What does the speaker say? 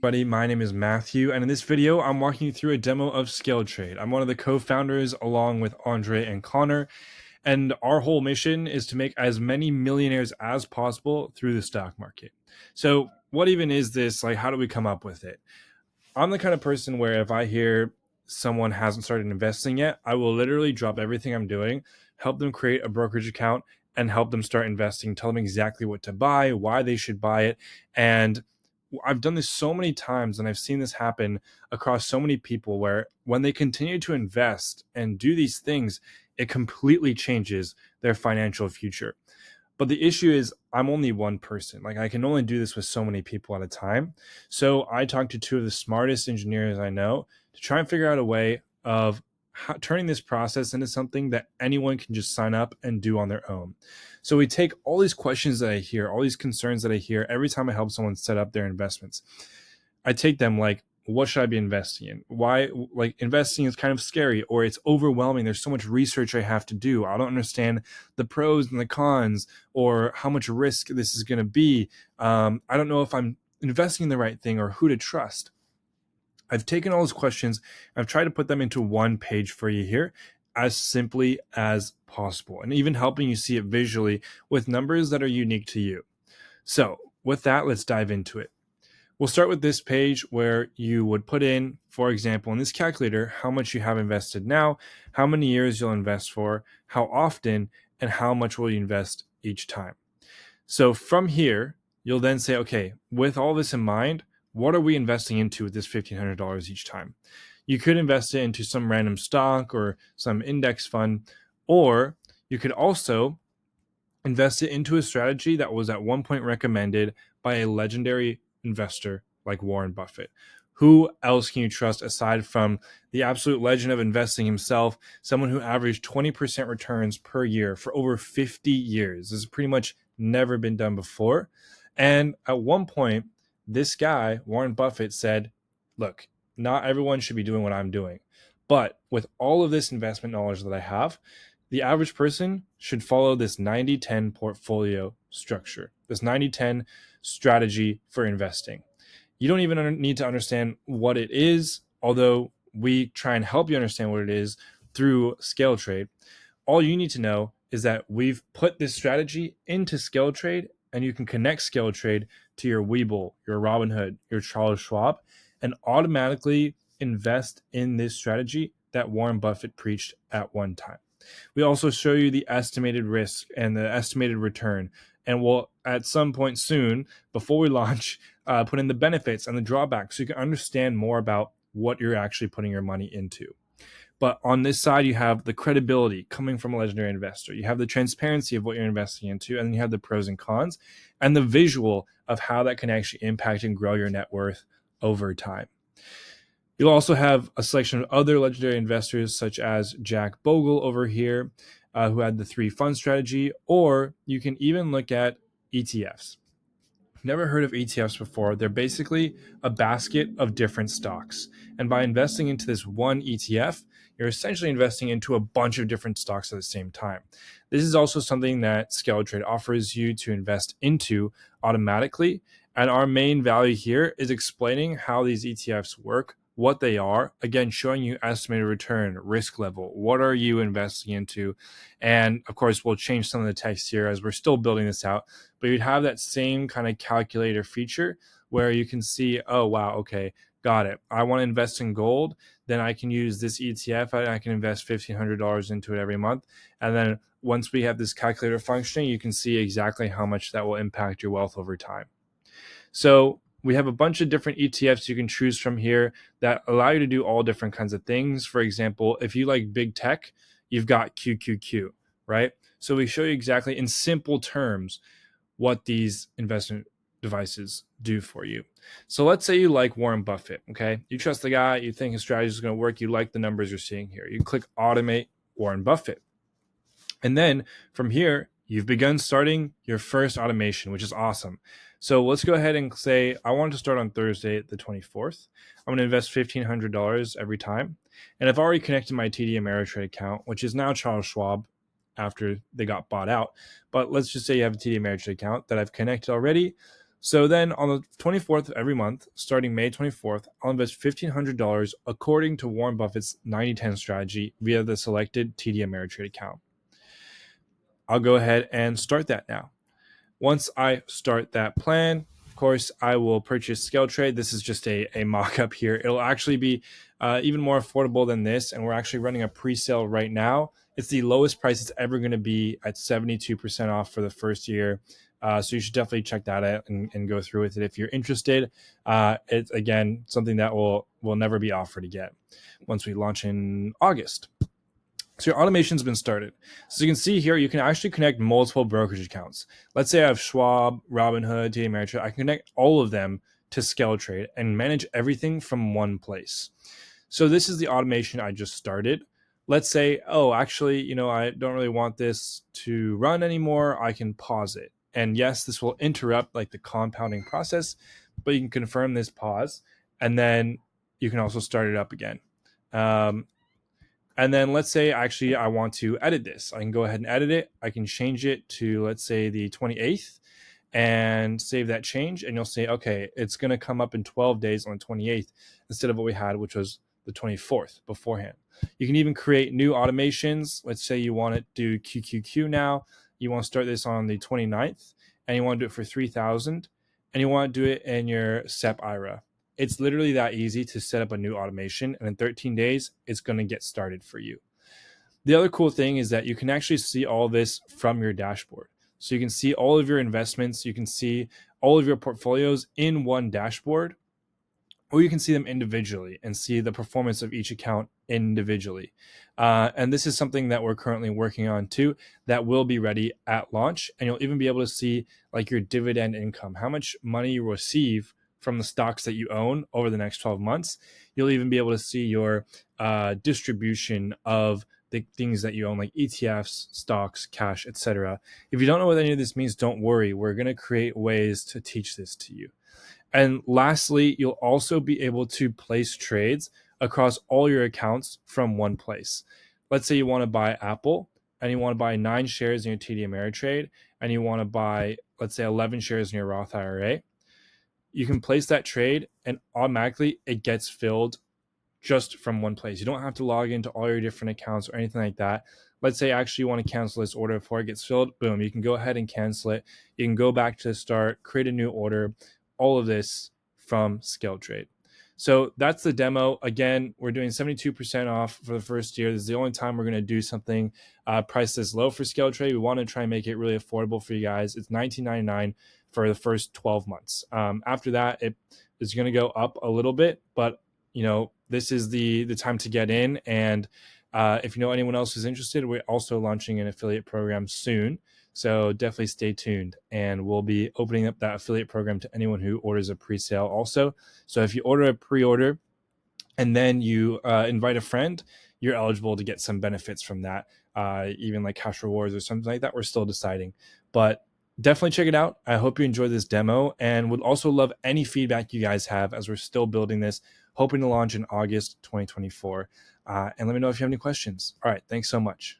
everybody? My name is Matthew, and in this video, I'm walking you through a demo of ScaleTrade. I'm one of the co-founders along with Andre and Connor, and our whole mission is to make as many millionaires as possible through the stock market. So what even is this? Like, how do we come up with it? I'm the kind of person where if I hear someone hasn't started investing yet, I will literally drop everything I'm doing, help them create a brokerage account, and help them start investing, tell them exactly what to buy, why they should buy it. And I've done this so many times, and I've seen this happen across so many people where when they continue to invest and do these things, it completely changes their financial future. But the issue is I'm only one person. Like, I can only do this with so many people at a time. So I talked to two of the smartest engineers I know to try and figure out a way of turning this process into something that anyone can just sign up and do on their own. So we take all these questions that I hear, all these concerns that I hear every time I help someone set up their investments. I take them like, what should I be investing in? Why, like, investing is kind of scary, or it's overwhelming. There's so much research I have to do. I don't understand the pros and the cons, or how much risk this is going to be. I don't know if I'm investing in the right thing or who to trust. I've taken all those questions. I've tried to put them into one page for you here as simply as possible, and even helping you see it visually with numbers that are unique to you. So with that, let's dive into it. We'll start with this page where you would put in, for example, in this calculator, how much you have invested now, how many years you'll invest for, how often, and how much will you invest each time. So from here, you'll then say, okay, with all this in mind, what are we investing into with this $1,500 each time? You could invest it into some random stock or some index fund, or you could also invest it into a strategy that was at one point recommended by a legendary investor like Warren Buffett. Who else can you trust aside from the absolute legend of investing himself, someone who averaged 20% returns per year for over 50 years? This has pretty much never been done before. And at one point, this guy, Warren Buffett, said, look, not everyone should be doing what I'm doing. But with all of this investment knowledge that I have, the average person should follow this 90-10 portfolio structure, this 90-10 strategy for investing. You don't even need to understand what it is, although we try and help you understand what it is through ScaleTrade. All you need to know is that we've put this strategy into ScaleTrade, and you can connect ScaleTrade to your Webull, your Robinhood, your Charles Schwab, and automatically invest in this strategy that Warren Buffett preached at one time. We also show you the estimated risk and the estimated return. And we'll, at some point soon, before we launch, put in the benefits and the drawbacks so you can understand more about what you're actually putting your money into. But on this side, you have the credibility coming from a legendary investor. You have the transparency of what you're investing into, and then you have the pros and cons, and the visual of how that can actually impact and grow your net worth over time. You'll also have a selection of other legendary investors, such as Jack Bogle over here, who had the 3-fund strategy, or you can even look at ETFs. Never heard of ETFs before. They're basically a basket of different stocks. And by investing into this one ETF, you're essentially investing into a bunch of different stocks at the same time. This is also something that ScaleTrade offers you to invest into automatically. And our main value here is explaining how these ETFs work, what they are, again, showing you estimated return, risk level, what are you investing into? And of course, we'll change some of the text here as we're still building this out, but you'd have that same kind of calculator feature where you can see, oh, wow, okay, got it. I want to invest in gold, then I can use this ETF and I can invest $1,500 into it every month. And then once we have this calculator functioning, you can see exactly how much that will impact your wealth over time. So we have a bunch of different ETFs you can choose from here that allow you to do all different kinds of things. For example, if you like big tech, you've got QQQ, right? So we show you exactly in simple terms what these investment devices do for you. So let's say you like Warren Buffett, okay? You trust the guy, you think his strategy is going to work, you like the numbers you're seeing here. You click Automate Warren Buffett. And then from here, you've begun starting your first automation, which is awesome. So let's go ahead and say, I want to start on Thursday, the 24th. I'm going to invest $1,500 every time. And I've already connected my TD Ameritrade account, which is now Charles Schwab after they got bought out. But let's just say you have a TD Ameritrade account that I've connected already. So then on the 24th of every month, starting May 24th, I'll invest $1,500 according to Warren Buffett's 90-10 strategy via the selected TD Ameritrade account. I'll go ahead and start that now. Once I start that plan, of course, I will purchase Scale Trade. This is just a mock-up here. It'll actually be even more affordable than this, and we're actually running a pre-sale right now. It's the lowest price it's ever going to be at 72% off for the first year. So you should definitely check that out and go through with it if you're interested. It's, again, something that will never be offered again once we launch in August. So your automation's been started. So you can see here, you can actually connect multiple brokerage accounts. Let's say I have Schwab, Robinhood, TD Ameritrade. I can connect all of them to Scale Trade and manage everything from one place. So this is the automation I just started. Let's say, oh, actually, I don't really want this to run anymore. I can pause it. And yes, this will interrupt like the compounding process, but you can confirm this pause, and then you can also start it up again. And then let's say actually I want to edit this. I can go ahead and edit it. I can change it to, let's say, the 28th and save that change. And you'll say, okay, it's going to come up in 12 days on the 28th instead of what we had, which was the 24th beforehand. You can even create new automations. Let's say you want to do QQQ now. You want to start this on the 29th and you want to do it for 3,000 and you want to do it in your SEP IRA. It's literally that easy to set up a new automation, and in 13 days, it's going to get started for you. The other cool thing is that you can actually see all this from your dashboard. So you can see all of your investments, you can see all of your portfolios in one dashboard, or you can see them individually and see the performance of each account individually. And this is something that we're currently working on too, that will be ready at launch. And you'll even be able to see like your dividend income, how much money you receive from the stocks that you own over the next 12 months. You'll even be able to see your distribution of the things that you own, like ETFs, stocks, cash, etc. If you don't know what any of this means, don't worry. We're going to create ways to teach this to you. And lastly, you'll also be able to place trades across all your accounts from one place. Let's say you want to buy Apple and you want to buy 9 shares in your TD Ameritrade and you want to buy, let's say, 11 shares in your Roth IRA. You can place that trade and automatically it gets filled just from one place. You don't have to log into all your different accounts or anything like that. Let's say actually you want to cancel this order before it gets filled. Boom, you can go ahead and cancel it. You can go back to the start, create a new order, all of this from Scale Trade. So that's the demo. Again, we're doing 72% off for the first year. This is the only time we're going to do something priced this low for Scale Trade. We want to try and make it really affordable for you guys. It's $19.99 for the first 12 months. After that, it is going to go up a little bit, but this is the time to get in. And if you know anyone else who's interested, we're also launching an affiliate program soon. So definitely stay tuned, and we'll be opening up that affiliate program to anyone who orders a pre-sale also. So if you order a pre-order and then you invite a friend, you're eligible to get some benefits from that, even like cash rewards or something like that. We're still deciding, but definitely check it out. I hope you enjoyed this demo, and would also love any feedback you guys have as we're still building this, hoping to launch in August 2024. And let me know if you have any questions. All right, thanks so much.